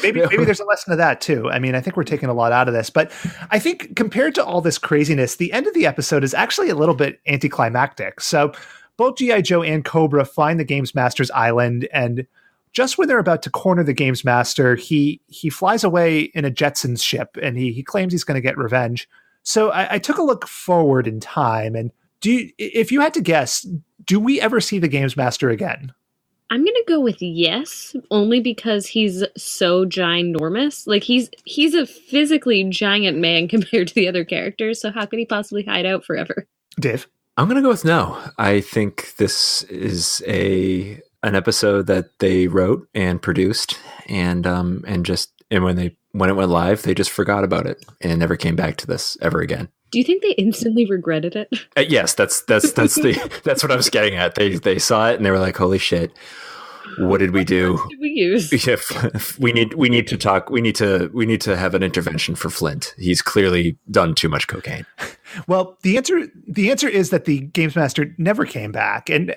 maybe there's a lesson to that too. I mean, I think we're taking a lot out of this, but I think compared to all this craziness, the end of the episode is actually a little bit anticlimactic. So both G.I. Joe and Cobra find the Gamemaster's island, and just when they're about to corner the Gamemaster, he flies away in a Jetsons ship, and he claims he's going to get revenge. So I took a look forward in time, and if you had to guess, do we ever see the Gamemaster again? I'm going to go with yes, only because he's so ginormous. Like, he's a physically giant man compared to the other characters, so how could he possibly hide out forever? Dave? I'm going to go with no. I think this is an episode that they wrote and produced, and when it went live, they just forgot about it and never came back to this ever again. Do you think they instantly regretted it? Yes, that's what I was getting at. They saw it and they were like, "Holy shit, what did we do? What did we use? Yeah, we need to talk. We need to have an intervention for Flint. He's clearly done too much cocaine." Well, the answer is that the Gamemaster never came back, and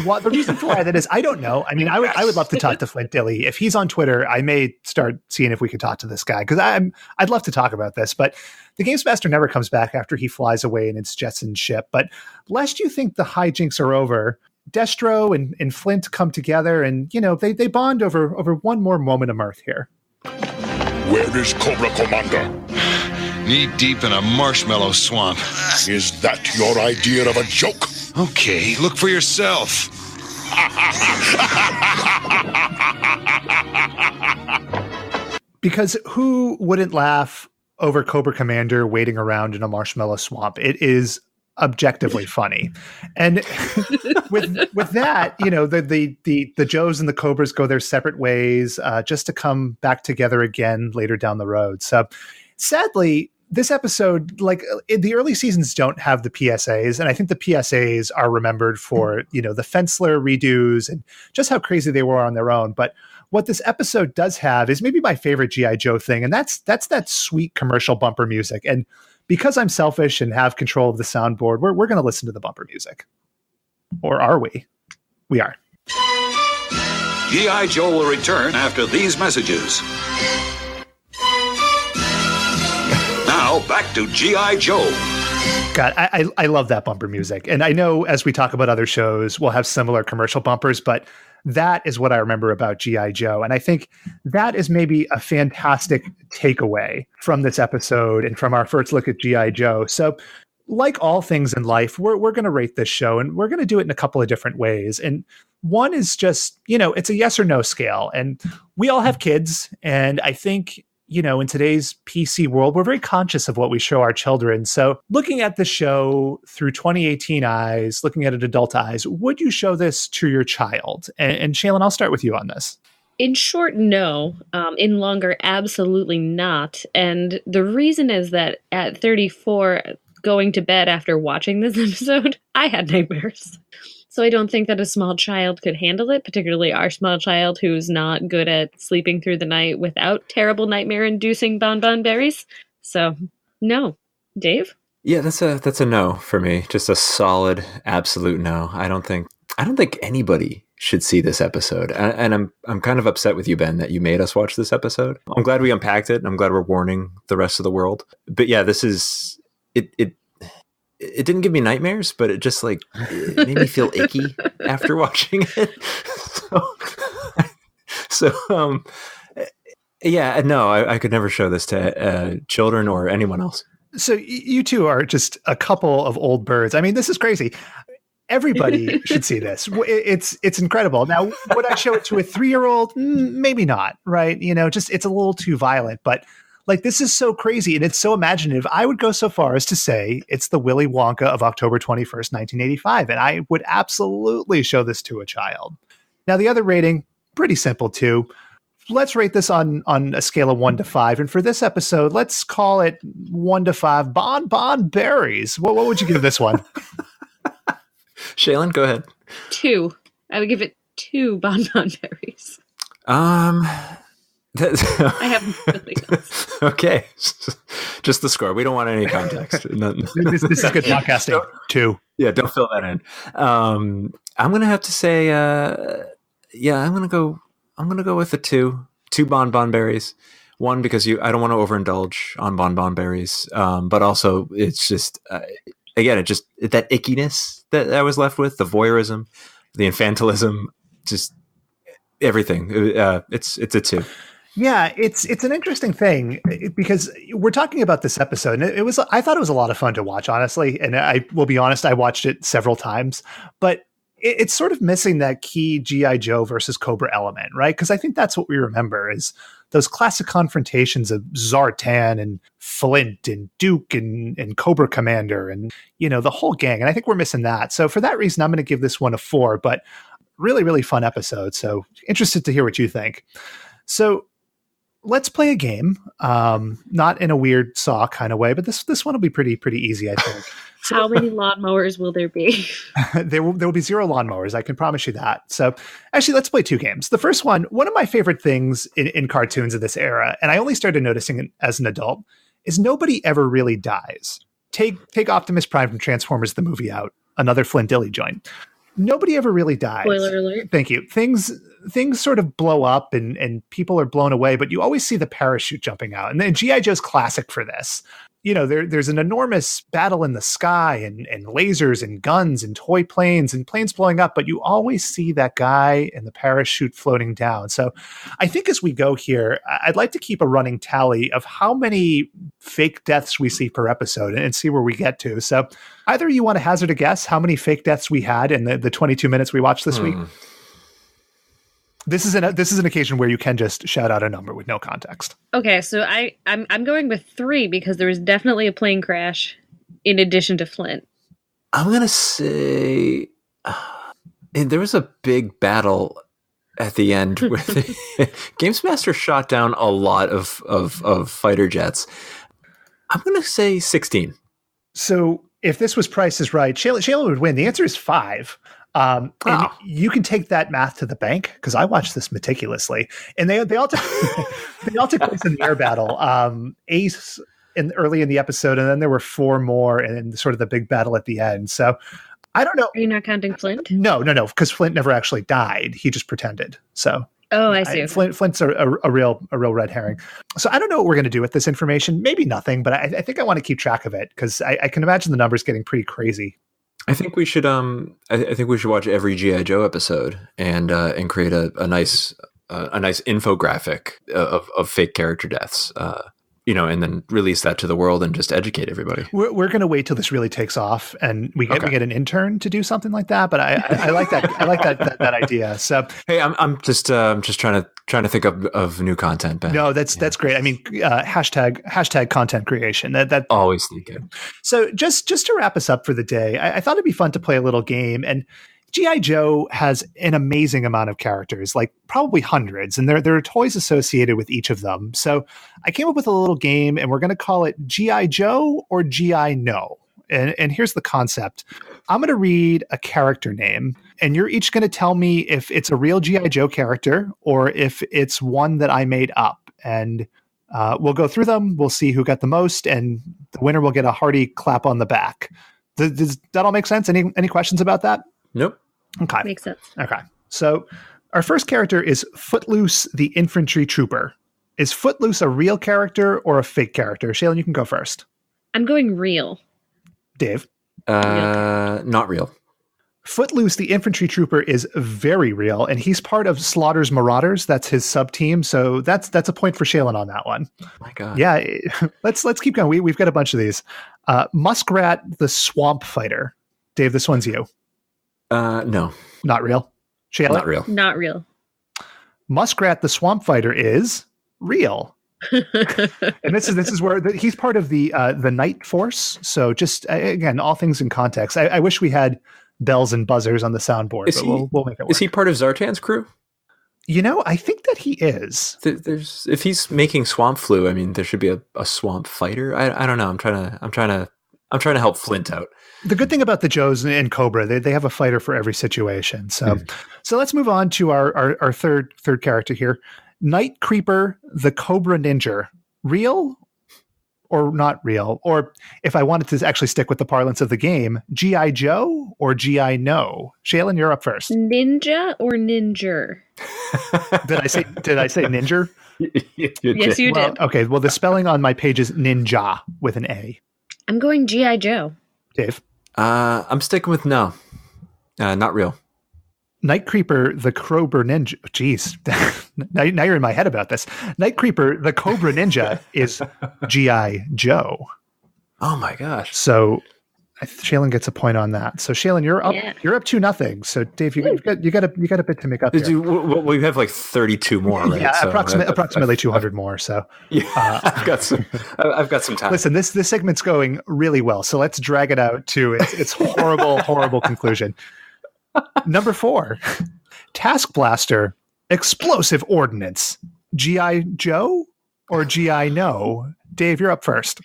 what the reason for why that is, I don't know. I mean, I would love to talk to Flint Dilley if he's on Twitter. I may start seeing if we could talk to this guy because I'd love to talk about this, but the Gamemaster never comes back after he flies away in its Jetsons ship. But lest you think the hijinks are over, Destro and Flint come together, and they bond over one more moment of mirth here. Where is Cobra Commander? Knee deep in a marshmallow swamp. Is that your idea of a joke? Okay, look for yourself. Because who wouldn't laugh over Cobra Commander waiting around in a marshmallow swamp? It is objectively funny. And with that, the Joes and the Cobras go their separate ways just to come back together again later down the road. So sadly, this episode, like the early seasons, don't have the PSAs, and I think the PSAs are remembered for the Fensler redos and just how crazy they were on their own. But what this episode does have is maybe my favorite G.I. Joe thing, and that's that sweet commercial bumper music. And because I'm selfish and have control of the soundboard, we're going to listen to the bumper music, or are we? We are. G.I. Joe will return after these messages. Now, back to G.I. Joe. God, I love that bumper music. And I know as we talk about other shows, we'll have similar commercial bumpers, but That is what I remember about G.I. Joe. And I think that is maybe a fantastic takeaway from this episode and from our first look at G.I. Joe. So like all things in life, we're going to rate this show, and we're going to do it in a couple of different ways. And one is just, it's a yes or no scale. And we all have kids. And I think, in today's PC world, we're very conscious of what we show our children. So looking at the show through 2018 eyes, looking at it adult eyes, would you show this to your child? And Shaylin, I'll start with you on this. In short, no. In longer, absolutely not. And the reason is that at 34, going to bed after watching this episode, I had nightmares. So I don't think that a small child could handle it, particularly our small child who's not good at sleeping through the night without terrible nightmare-inducing bonbon berries. So, no. Dave? Yeah, that's a no for me. Just a solid, absolute no. I don't think anybody should see this episode. And I'm kind of upset with you, Ben, that you made us watch this episode. I'm glad we unpacked it. I'm glad we're warning the rest of the world. But yeah, this is it didn't give me nightmares, but it just it made me feel icky after watching it. Yeah, no, I could never show this to children or anyone else. So you two are just a couple of old birds. I mean, this is crazy. Everybody should see this. It's incredible. Now, would I show it to a 3-year-old? Maybe not, right? Just it's a little too violent, but this is so crazy and it's so imaginative. I would go so far as to say it's the Willy Wonka of October 21st, 1985. And I would absolutely show this to a child. Now, the other rating, pretty simple too. Let's rate this on a scale of 1 to 5. And for this episode, let's call it 1 to 5 bonbon berries. What would you give this one? Shaylin, go ahead. 2. I would give it 2 bonbon berries. I have nothing else. Okay. Just the score. We don't want any context. This is good podcasting. 2. Yeah, don't fill that in. I'm going to have to say, I'm going to go with the 2. 2 bonbon berries. 1, because I don't want to overindulge on bonbon berries. But also it's just, again, that ickiness that I was left with, the voyeurism, the infantilism, just everything. It's a 2. Yeah, it's an interesting thing because we're talking about this episode, and I thought it was a lot of fun to watch, honestly. And I will be honest, I watched it several times, but it's sort of missing that key G.I. Joe versus Cobra element, right? Because I think that's what we remember is those classic confrontations of Zartan and Flint and Duke and Cobra Commander and, the whole gang. And I think we're missing that. So for that reason, I'm going to give this one a 4, but really, really fun episode. So interested to hear what you think. So let's play a game, not in a weird Saw kind of way, but this one will be pretty easy, I think. So, how many lawnmowers will there be? There will be 0 lawnmowers. I can promise you that. So actually, let's play 2 games. The first one of my favorite things in cartoons of this era, and I only started noticing it as an adult, is nobody ever really dies. Take Optimus Prime from Transformers the movie out, another Flint Dille joint. Nobody ever really dies. Spoiler alert. Thank you. Things sort of blow up and people are blown away, but you always see the parachute jumping out. And then G.I. Joe's classic for this. There's an enormous battle in the sky and lasers and guns and toy planes and planes blowing up, but you always see that guy and the parachute floating down. So I think as we go here, I'd like to keep a running tally of how many fake deaths we see per episode and see where we get to. So either you want to hazard a guess how many fake deaths we had in the 22 minutes we watched this week? This is an occasion where you can just shout out a number with no context. Okay, so I'm going with 3 because there was definitely a plane crash in addition to Flint. I'm gonna say there was a big battle at the end where Gamemaster shot down a lot of fighter jets. I'm gonna say 16. So if this was Price is Right, Shayla would win. The answer is 5. And you can take that math to the bank because I watched this meticulously, and they all took place in the air battle. Ace early in the episode, and then there were 4 more, and sort of the big battle at the end. So I don't know. Are you not counting Flint? No, because Flint never actually died. He just pretended. So I see. Flint's a real red herring. So I don't know what we're going to do with this information. Maybe nothing, but I think I want to keep track of it because I can imagine the numbers getting pretty crazy. I think we should I think we should watch every G.I. Joe episode and create a nice infographic of fake character deaths. And then release that to the world and just educate everybody. We're going to wait till this really takes off, and we get an intern to do something like that. But I like that. I like that idea. So hey, I'm just trying to think of new content, Ben. No, that's great. I mean, hashtag content creation. That always thinking. So just to wrap us up for the day, I thought it'd be fun to play a little game. And G.I. Joe has an amazing amount of characters, like probably hundreds, and there are toys associated with each of them. So I came up with a little game, and we're going to call it G.I. Joe or G.I. No. And here's the concept. I'm going to read a character name, and you're each going to tell me if it's a real G.I. Joe character or if it's one that I made up. And we'll go through them. We'll see who got the most, and the winner will get a hearty clap on the back. Does that all make sense? Any questions about that? Nope. Okay. Makes sense. Okay. So our first character is Footloose, the infantry trooper. Is Footloose a real character or a fake character? Shaylin, you can go first. I'm going real. Dave? Not real. Footloose, the infantry trooper, is very real, and he's part of Slaughter's Marauders. That's his sub-team, so that's a point for Shaylin on that one. Oh my God. Yeah, let's keep going. We've got a bunch of these. Muskrat, the swamp fighter. Dave, this one's you. No. Not real? Shaylin? Not real. Not real. Muskrat, the swamp fighter, is real. And this is where he's part of the Night Force. So just again, all things in context. I wish we had bells and buzzers on the soundboard, but we'll make it work. Is he part of Zartan's crew? I think that he is. If he's making swamp flu, I mean, there should be a swamp fighter. I don't know. I'm trying to help Flint out. The good thing about the Joes and Cobra, they have a fighter for every situation. So let's move on to our third character here. Night Creeper, the Cobra Ninja. Real or not real? Or if I wanted to actually stick with the parlance of the game, G.I. Joe or G.I. No? Shaylin, you're up first. Ninja or Ninja? Did I say Ninja? Yes, you did. Okay, well, the spelling on my page is Ninja with an A. I'm going G.I. Joe. Dave? I'm sticking with no. Not real. Night Creeper, the Cobra Ninja. Jeez. now you're in my head about this. Night Creeper, the Cobra Ninja is G.I. Joe. Oh my gosh. So Shaylin gets a point on that. So Shaylin, you're up. Yeah. You're up 2-0. So Dave, you got a bit to make up. We have like 32 more. Right? Yeah, so approximately 200 more. So yeah, I've got some time. Listen, this segment's going really well. So let's drag it out to its horrible conclusion. Number 4, Task Blaster, Explosive Ordnance. G.I. Joe or G.I. No? Dave, you're up first.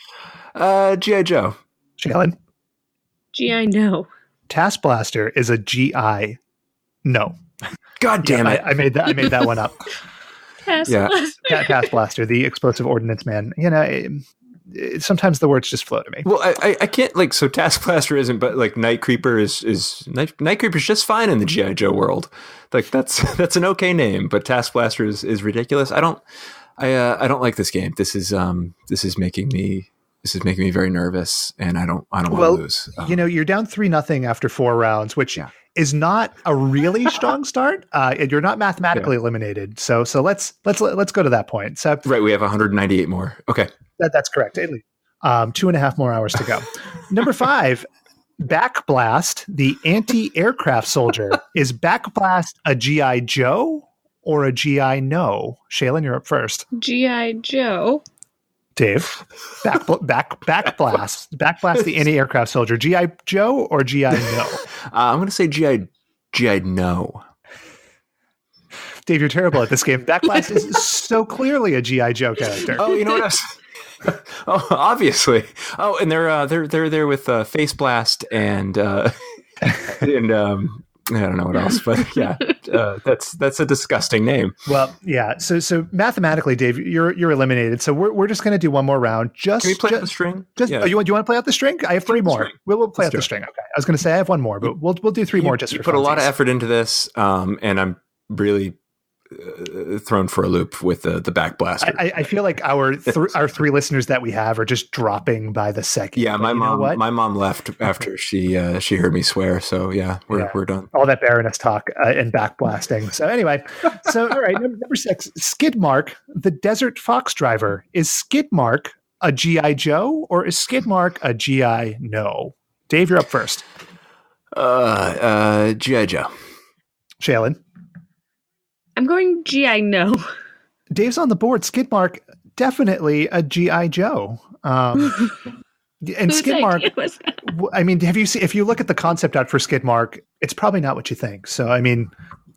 G.I. Joe. Shaylin? G.I. No. Task Blaster is a G.I. No. God damn it. I made that one up. Task Blaster, the Explosive Ordnance Man. Sometimes the words just flow to me. Well, I can't so Task Blaster isn't, but like Night Creeper is Night Creeper's just fine in the G.I. Joe world. Like that's an okay name, but Task Blaster is ridiculous. I don't like this game. This is making me very nervous, and I don't want to lose. You're down 3-0 after 4 rounds, which is not a really strong start. And you're not mathematically eliminated. So let's go to that point. So right, we have 198 more. Okay. That's correct. 2.5 more hours to go. Number 5, Backblast, the anti-aircraft soldier. Is Backblast a G.I. Joe or a G.I. No? Shaylin, you're up first. G.I. Joe. Dave, Backblast, the anti-aircraft soldier. G.I. Joe or G.I. No? I'm going to say G.I. No. Dave, you're terrible at this game. Backblast is so clearly a G.I. Joe character. Oh, you know what else? Oh, obviously. Oh, and they're there with Face Blast and I don't know what else, but yeah, that's a disgusting name. Well, yeah. So mathematically, Dave, you're eliminated. So we're just going to do one more round. Can we play out the string? You want to play out the string? I have 3 more. We'll play out the string. Okay. I was going to say I have 1 more, but we'll do 3 more just for put a lot of funsies. effort into this, and I'm really thrown for a loop with the back blaster. I feel like our three listeners that we have are just dropping by the second. Yeah, my mom left after she heard me swear. So yeah, we're done. All that Baroness talk and back blasting. So anyway, all right, number 6, Skidmark, the Desert Fox Driver. Is Skidmark a G.I. Joe or is Skidmark a G.I. No? Dave, you're up first. G.I. Joe. Shaylin? I'm going G.I. No. Dave's on the board. Skidmark, definitely a G.I. Joe. And Skidmark, I mean, if you look at the concept art for Skidmark, it's probably not what you think. So, I mean,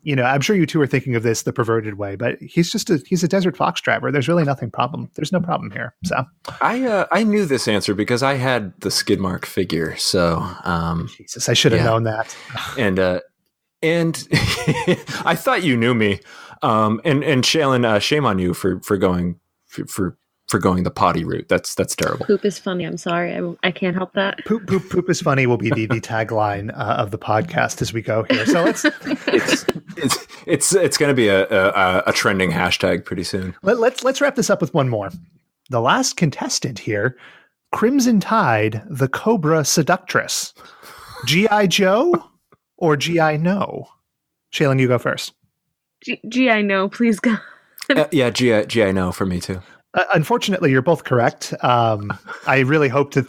I'm sure you two are thinking of this the perverted way, but he's a Desert Fox driver. There's really there's no problem here. So I knew this answer because I had the Skidmark figure. So, Jesus, I should have known that. And I thought you knew me. And Shaylin, shame on you for going the potty route. That's terrible. Poop is funny. I'm sorry. I can't help that. Poop is funny will be the tagline of the podcast as we go here. So it's going to be a trending hashtag pretty soon. Let's wrap this up with one more. The last contestant here, Crimson Tide, the Cobra Seductress. G.I. Joe or G.I. No? Shaylin, you go first. G.I. No, please go. Yeah, G.I. No for me too. Unfortunately, you're both correct. I really hope to.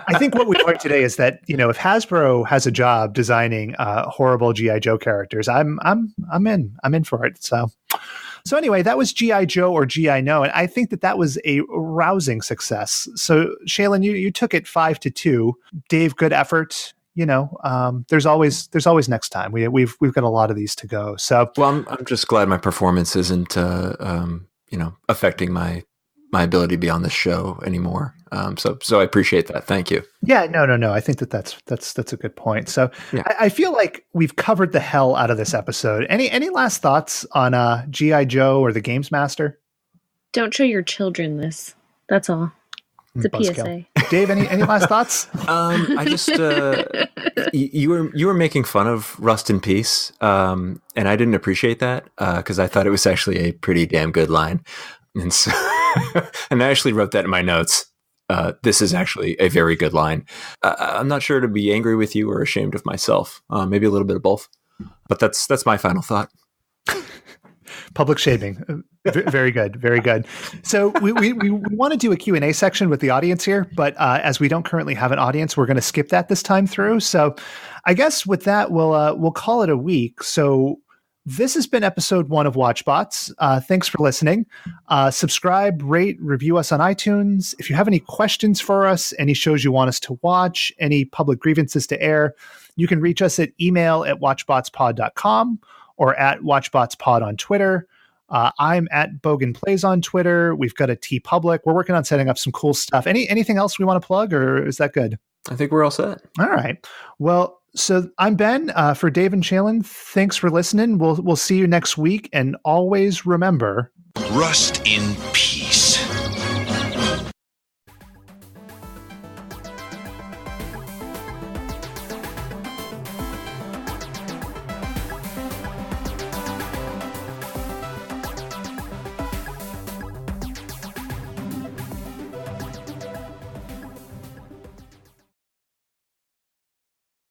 I think what we learned today is that if Hasbro has a job designing horrible G.I. Joe characters, I'm in for it. So anyway, that was G.I. Joe or G.I. No, and I think that was a rousing success. So Shaylin, you took it 5-2. Dave, good effort. There's always next time. We've got a lot of these to go. So well, I'm just glad my performance isn't affecting my ability to be on this show anymore. So I appreciate that. Thank you. Yeah, no. I think that's a good point. So yeah. I feel like we've covered the hell out of this episode. Any last thoughts on G.I. Joe or the Gamemaster? Don't show your children this. That's all. It's a PSA. Dave, any last thoughts? I just you were making fun of Rust in Peace, and I didn't appreciate that because I thought it was actually a pretty damn good line, and so and I actually wrote that in my notes. This is actually a very good line. I'm not sure to be angry with you or ashamed of myself. Maybe a little bit of both, but that's my final thought. Public shaming. Very good. Very good. So we want to do a Q&A section with the audience here, but as we don't currently have an audience, we're going to skip that this time through. So I guess with that, we'll call it a week. So this has been episode 1 of Watchbots. Thanks for listening. Subscribe, rate, review us on iTunes. If you have any questions for us, any shows you want us to watch, any public grievances to air, you can reach us at email@watchbotspod.com or at WatchbotsPod on Twitter. I'm at Bogan Plays on Twitter. We've got a TeePublic. We're working on setting up some cool stuff. Anything else we want to plug, or is that good? I think we're all set. All right. Well, so I'm Ben for Dave and Shaylin. Thanks for listening. We'll see you next week. And always remember, rust in peace.